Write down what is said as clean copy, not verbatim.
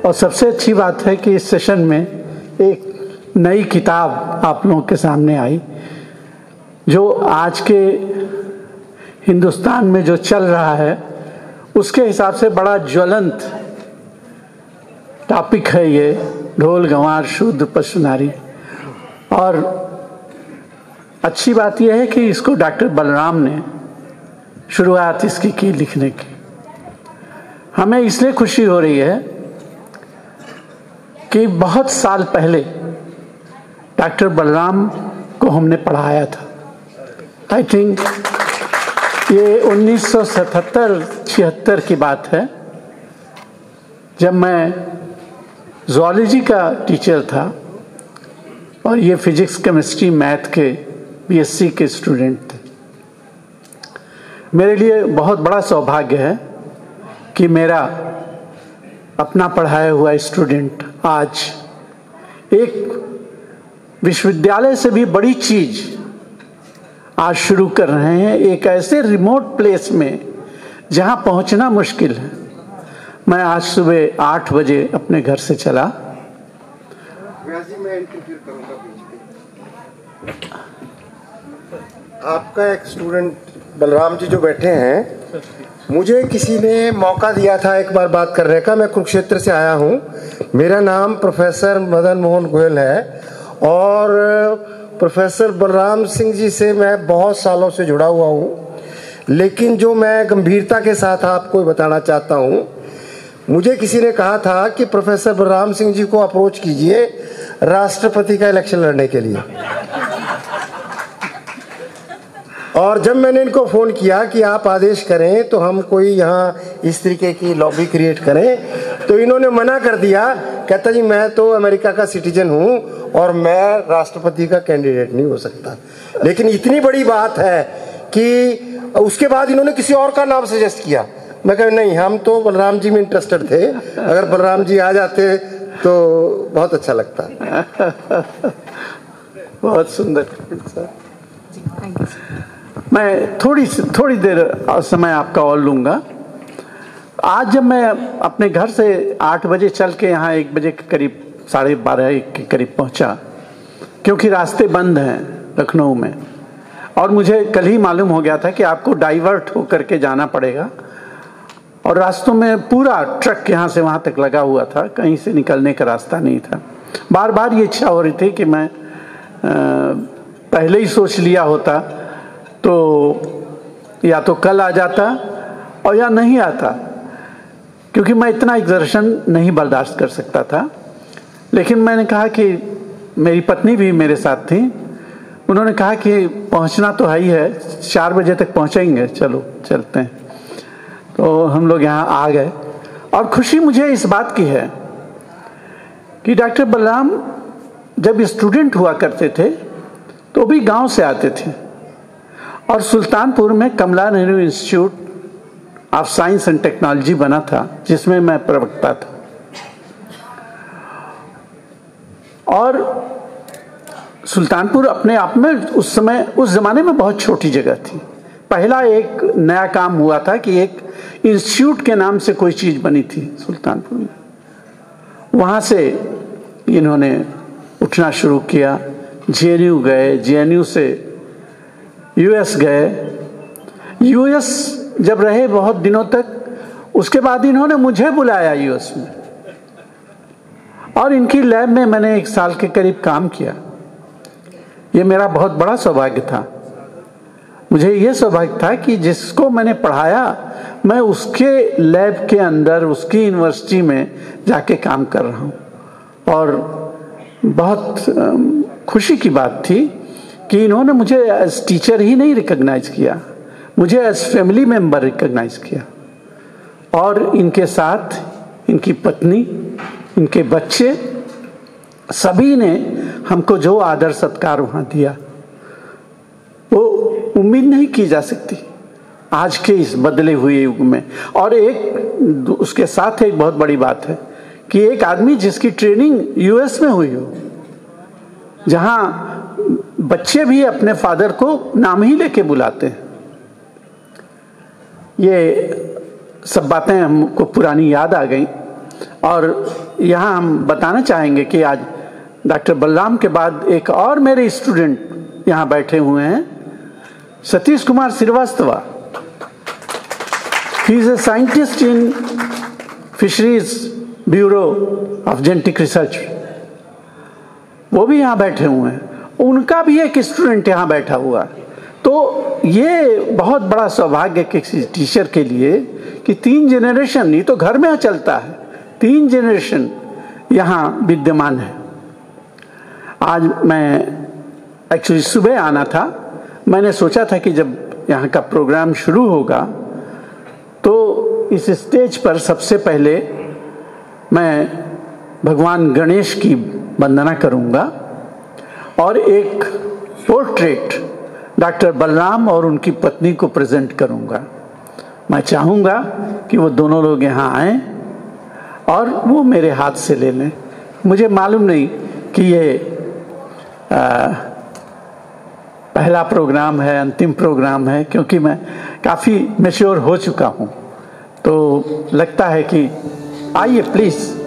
और सबसे अच्छी बात है कि इस सेशन में एक नई किताब आप लोगों के सामने आई, जो आज के हिंदुस्तान में जो चल रहा है उसके हिसाब से बड़ा ज्वलंत टॉपिक है ये, ढोल गंवार शूद्र पशु नारी। और अच्छी बात यह है कि इसको डॉक्टर बलराम ने शुरुआत इसकी की लिखने की। हमें इसलिए खुशी हो रही है कि बहुत साल पहले डॉक्टर बलराम को हमने पढ़ाया था। आई थिंक ये 1977-76 की बात है, जब मैं ज़ूलॉजी का टीचर था और ये फिजिक्स केमिस्ट्री मैथ के बीएससी के स्टूडेंट थे। मेरे लिए बहुत बड़ा सौभाग्य है कि मेरा अपना पढ़ाया हुआ स्टूडेंट आज एक विश्वविद्यालय से भी बड़ी चीज आज शुरू कर रहे हैं, एक ऐसे रिमोट प्लेस में जहां पहुंचना मुश्किल है। मैं आज सुबह 8 बजे अपने घर से चला। मैं इंटरव्यू करूंगा बीच में। आपका एक स्टूडेंट बलराम जी जो बैठे हैं, मुझे किसी ने मौका दिया था एक बार बात करने का। मैं कुरुक्षेत्र से आया हूँ। मेरा नाम प्रोफेसर मदन मोहन गोयल है और प्रोफेसर बलराम सिंह जी से मैं बहुत सालों से जुड़ा हुआ हूँ। लेकिन जो मैं गंभीरता के साथ आपको बताना चाहता हूँ, मुझे किसी ने कहा था कि प्रोफेसर बलराम सिंह जी को अप्रोच कीजिए राष्ट्रपति का इलेक्शन लड़ने के लिए। और जब मैंने इनको फोन किया कि आप आदेश करें तो हम कोई यहाँ इस तरीके की लॉबी क्रिएट करें, तो इन्होंने मना कर दिया। कहता जी मैं तो अमेरिका का सिटीजन हूँ और मैं राष्ट्रपति का कैंडिडेट नहीं हो सकता। लेकिन इतनी बड़ी बात है कि उसके बाद इन्होंने किसी और का नाम सजेस्ट किया। मैं कहा नहीं, हम तो बलराम जी में इंटरेस्टेड थे, अगर बलराम जी आ जाते तो बहुत अच्छा लगता। बहुत सुंदर सर। मैं थोड़ी देर समय आपका और लूँगा। आज जब मैं अपने घर से 8 बजे चल के यहाँ 1 बजे के करीब, 12:30 के करीब पहुँचा, क्योंकि रास्ते बंद हैं लखनऊ में, और मुझे कल ही मालूम हो गया था कि आपको डाइवर्ट होकर के जाना पड़ेगा, और रास्तों में पूरा ट्रक यहाँ से वहाँ तक लगा हुआ था, कहीं से निकलने का रास्ता नहीं था। बार बार ये इच्छा हो रही थी कि मैं पहले ही सोच लिया होता तो या तो कल आ जाता और या नहीं आता, क्योंकि मैं इतना एग्जर्शन नहीं बर्दाश्त कर सकता था। लेकिन मैंने कहा कि मेरी पत्नी भी मेरे साथ थी, उन्होंने कहा कि पहुंचना तो है ही है, 4 बजे तक पहुंचेंगे, चलो चलते हैं। तो हम लोग यहाँ आ गए, और खुशी मुझे इस बात की है कि डॉक्टर बलराम जब स्टूडेंट हुआ करते थे तो भी गांव से आते थे, और सुल्तानपुर में Kamla Nehru institute of science and technology बना था, जिसमें मैं प्रवक्ता था। और सुल्तानपुर अपने आप में उस जमाने में बहुत छोटी जगह थी। पहला एक नया काम हुआ था कि एक इंस्टीट्यूट के नाम से कोई चीज बनी थी सुल्तानपुर में। वहां से इन्होंने उठना शुरू किया, जेएनयू गए, जेएनयू से यूएस गए, यूएस जब रहे बहुत दिनों तक, उसके बाद इन्होंने मुझे बुलाया यूएस में, और इनकी लैब में मैंने 1 साल के करीब काम किया। ये मेरा बहुत बड़ा सौभाग्य था। मुझे ये सौभाग्य था कि जिसको मैंने पढ़ाया, मैं उसके लैब के अंदर, उसकी यूनिवर्सिटी में जाके काम कर रहा हूँ। और बहुत खुशी की बात थी कि इन्होंने मुझे एज टीचर ही नहीं रिकॉग्नाइज किया, मुझे एज फैमिली मेंबर रिकॉग्नाइज किया। और इनके साथ इनकी पत्नी, इनके बच्चे, सभी ने हमको जो आदर सत्कार वहाँ दिया, वो उम्मीद नहीं की जा सकती आज के इस बदले हुए युग में। और एक उसके साथ एक बहुत बड़ी बात है कि एक आदमी जिसकी ट्रेनिंग यूएस में हुई हो, जहां बच्चे भी अपने फादर को नाम ही लेके बुलाते हैं, ये सब बातें हमको पुरानी याद आ गई। और यहाँ हम बताना चाहेंगे कि आज डॉक्टर बलराम के बाद एक और मेरे स्टूडेंट यहाँ बैठे हुए हैं, Satish Kumar Srivastava. He is a scientist in fisheries bureau of genetic research. वो भी यहाँ बैठे हुए हैं, उनका भी एक स्टूडेंट यहाँ बैठा हुआ है। तो ये बहुत बड़ा सौभाग्य किसी टीचर के लिए कि 3 जनरेशन, नहीं तो घर में चलता है, 3 जनरेशन यहाँ विद्यमान है। आज मैं एक्चुअली सुबह आना था, मैंने सोचा था कि जब यहाँ का प्रोग्राम शुरू होगा तो इस स्टेज पर सबसे पहले मैं भगवान गणेश की वंदना करूँगा और एक पोर्ट्रेट डॉक्टर बलराम और उनकी पत्नी को प्रेजेंट करूँगा। मैं चाहूँगा कि वो दोनों लोग यहाँ आएं और वो मेरे हाथ से ले लें। मुझे मालूम नहीं कि ये पहला प्रोग्राम है, अंतिम प्रोग्राम है, क्योंकि मैं काफ़ी मैच्योर हो चुका हूँ। तो लगता है कि आइए प्लीज़।